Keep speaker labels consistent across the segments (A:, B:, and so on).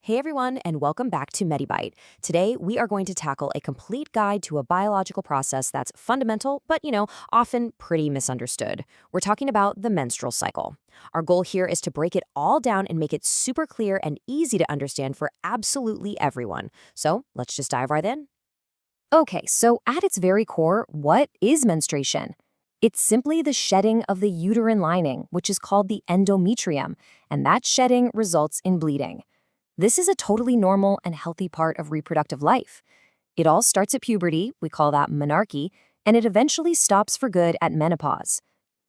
A: Hey everyone, and welcome back to MediByte. Today, we are going to tackle a complete guide to a biological process that's fundamental, but often pretty misunderstood. We're talking about the menstrual cycle. Our goal here is to break it all down and make it super clear and easy to understand for absolutely everyone. So let's just dive right in. Okay, so at its very core, what is menstruation? It's simply the shedding of the uterine lining, which is called the endometrium, and that shedding results in bleeding. This is a totally normal and healthy part of reproductive life. It all starts at puberty, we call that menarche, and it eventually stops for good at menopause.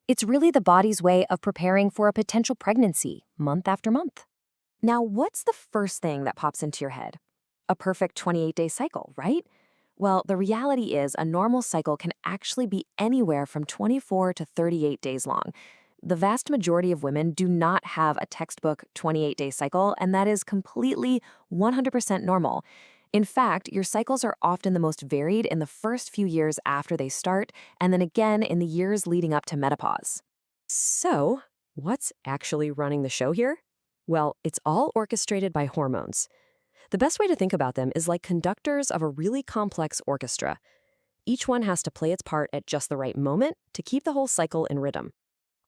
A: It's really the body's way of preparing for a potential pregnancy, month after month. Now, what's the first thing that pops into your head? A perfect 28-day cycle, right? Well, the reality is a normal cycle can actually be anywhere from 24 to 38 days long. The vast majority of women do not have a textbook 28-day cycle, and that is completely 100% normal. In fact, your cycles are often the most varied in the first few years after they start, and then again in the years leading up to menopause. So, what's actually running the show here? Well, it's all orchestrated by hormones. The best way to think about them is like conductors of a really complex orchestra. Each one has to play its part at just the right moment to keep the whole cycle in rhythm.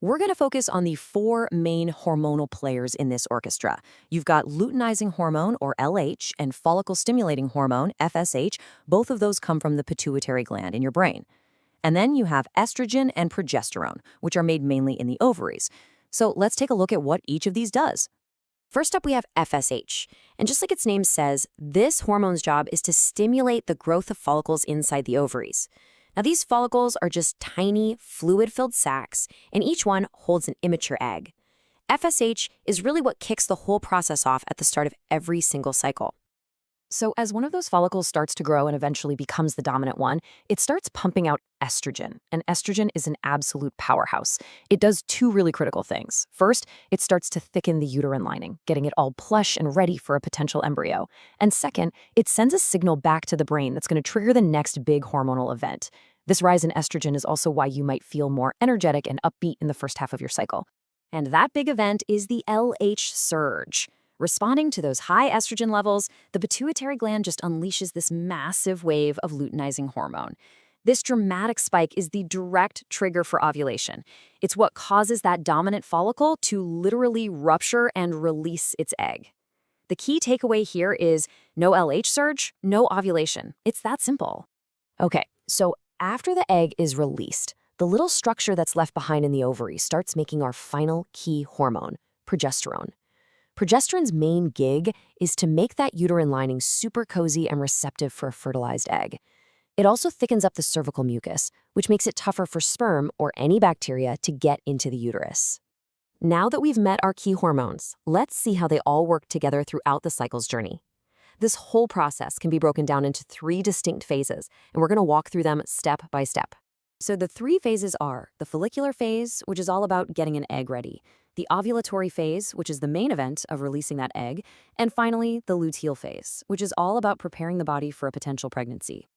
A: We're going to focus on the four main hormonal players in this orchestra. You've got luteinizing hormone, or LH, and follicle-stimulating hormone, FSH. Both of those come from the pituitary gland in your brain. And then you have estrogen and progesterone, which are made mainly in the ovaries. So let's take a look at what each of these does. First up, we have FSH. And just like its name says, this hormone's job is to stimulate the growth of follicles inside the ovaries. Now, these follicles are just tiny, fluid-filled sacs, and each one holds an immature egg. FSH is really what kicks the whole process off at the start of every single cycle. So as one of those follicles starts to grow and eventually becomes the dominant one, it starts pumping out estrogen. And estrogen is an absolute powerhouse. It does two really critical things. First, it starts to thicken the uterine lining, getting it all plush and ready for a potential embryo. And second, it sends a signal back to the brain that's going to trigger the next big hormonal event. This rise in estrogen is also why you might feel more energetic and upbeat in the first half of your cycle. And that big event is the LH surge. Responding to those high estrogen levels, the pituitary gland just unleashes this massive wave of luteinizing hormone. This dramatic spike is the direct trigger for ovulation. It's what causes that dominant follicle to literally rupture and release its egg. The key takeaway here is no LH surge, no ovulation. It's that simple. Okay, so after the egg is released, the little structure that's left behind in the ovary starts making our final key hormone, progesterone. Progesterone's main gig is to make that uterine lining super cozy and receptive for a fertilized egg. It also thickens up the cervical mucus, which makes it tougher for sperm or any bacteria to get into the uterus. Now that we've met our key hormones, let's see how they all work together throughout the cycle's journey. This whole process can be broken down into three distinct phases, and we're going to walk through them step by step. So the three phases are the follicular phase, which is all about getting an egg ready, the ovulatory phase, which is the main event of releasing that egg, and finally, the luteal phase, which is all about preparing the body for a potential pregnancy.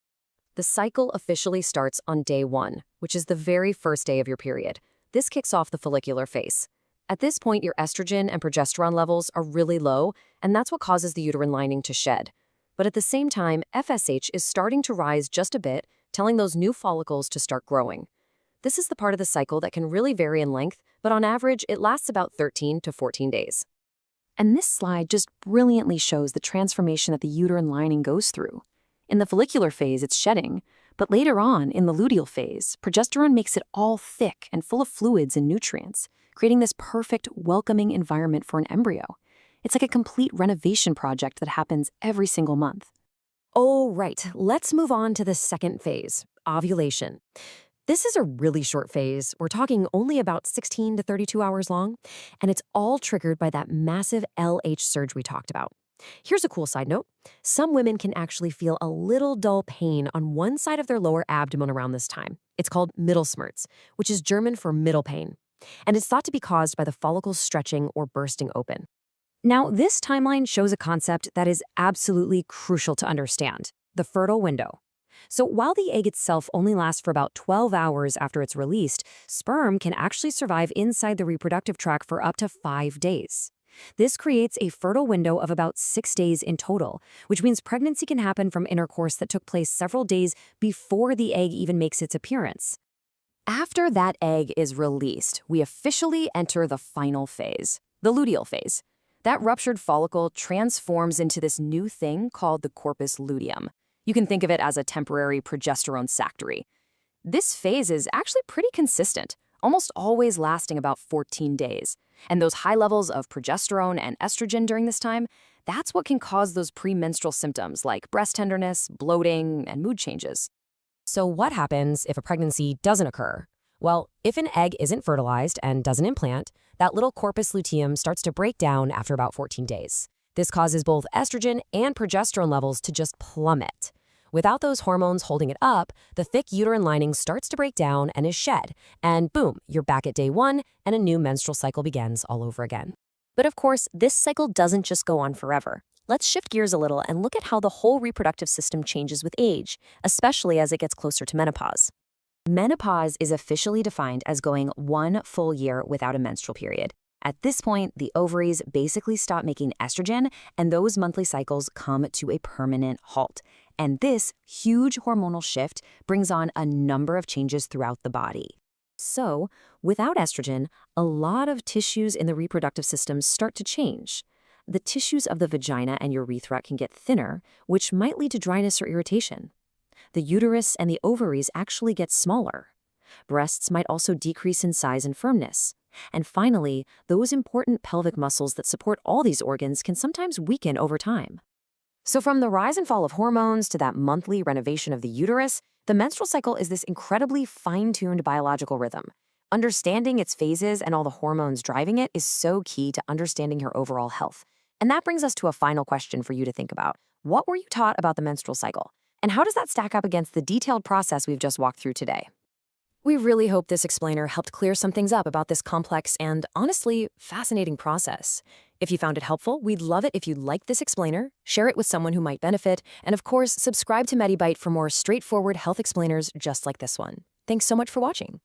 A: The cycle officially starts on day 1, which is the very first day of your period. This kicks off the follicular phase. At this point, your estrogen and progesterone levels are really low, and that's what causes the uterine lining to shed. But at the same time, FSH is starting to rise just a bit, telling those new follicles to start growing. This is the part of the cycle that can really vary in length, but on average, it lasts about 13 to 14 days. And this slide just brilliantly shows the transformation that the uterine lining goes through. In the follicular phase, it's shedding, but later on, in the luteal phase, progesterone makes it all thick and full of fluids and nutrients, creating this perfect, welcoming environment for an embryo. It's like a complete renovation project that happens every single month. Oh, right. Let's move on to the second phase, ovulation. This is a really short phase. We're talking only about 16 to 32 hours long, and it's all triggered by that massive LH surge we talked about. Here's a cool side note. Some women can actually feel a little dull pain on one side of their lower abdomen around this time. It's called Mittelsmerz, which is German for middle pain, and it's thought to be caused by the follicles stretching or bursting open. Now, this timeline shows a concept that is absolutely crucial to understand, the fertile window. So while the egg itself only lasts for about 12 hours after it's released, sperm can actually survive inside the reproductive tract for up to 5 days. This creates a fertile window of about 6 days in total, which means pregnancy can happen from intercourse that took place several days before the egg even makes its appearance. After that egg is released, we officially enter the final phase, the luteal phase. That ruptured follicle transforms into this new thing called the corpus luteum. You can think of it as a temporary progesterone factory. This phase is actually pretty consistent, almost always lasting about 14 days. And those high levels of progesterone and estrogen during this time, that's what can cause those premenstrual symptoms like breast tenderness, bloating, and mood changes. So what happens if a pregnancy doesn't occur? Well, if an egg isn't fertilized and doesn't implant, that little corpus luteum starts to break down after about 14 days. This causes both estrogen and progesterone levels to just plummet. Without those hormones holding it up, the thick uterine lining starts to break down and is shed. And boom, you're back at day 1 and a new menstrual cycle begins all over again.
B: But of course, this cycle doesn't just go on forever. Let's shift gears a little and look at how the whole reproductive system changes with age, especially as it gets closer to menopause.
A: Menopause is officially defined as going 1 full year without a menstrual period. At this point, the ovaries basically stop making estrogen, and those monthly cycles come to a permanent halt. And this huge hormonal shift brings on a number of changes throughout the body. So, without estrogen, a lot of tissues in the reproductive system start to change. The tissues of the vagina and urethra can get thinner, which might lead to dryness or irritation. The uterus and the ovaries actually get smaller. Breasts might also decrease in size and firmness. And finally, those important pelvic muscles that support all these organs can sometimes weaken over time. So from the rise and fall of hormones to that monthly renovation of the uterus, the menstrual cycle is this incredibly fine-tuned biological rhythm. Understanding its phases and all the hormones driving it is so key to understanding your overall health. And that brings us to a final question for you to think about. What were you taught about the menstrual cycle? And how does that stack up against the detailed process we've just walked through today? We really hope this explainer helped clear some things up about this complex and, honestly, fascinating process. If you found it helpful, we'd love it if you liked this explainer, share it with someone who might benefit, and of course, subscribe to MediByte for more straightforward health explainers just like this one. Thanks so much for watching.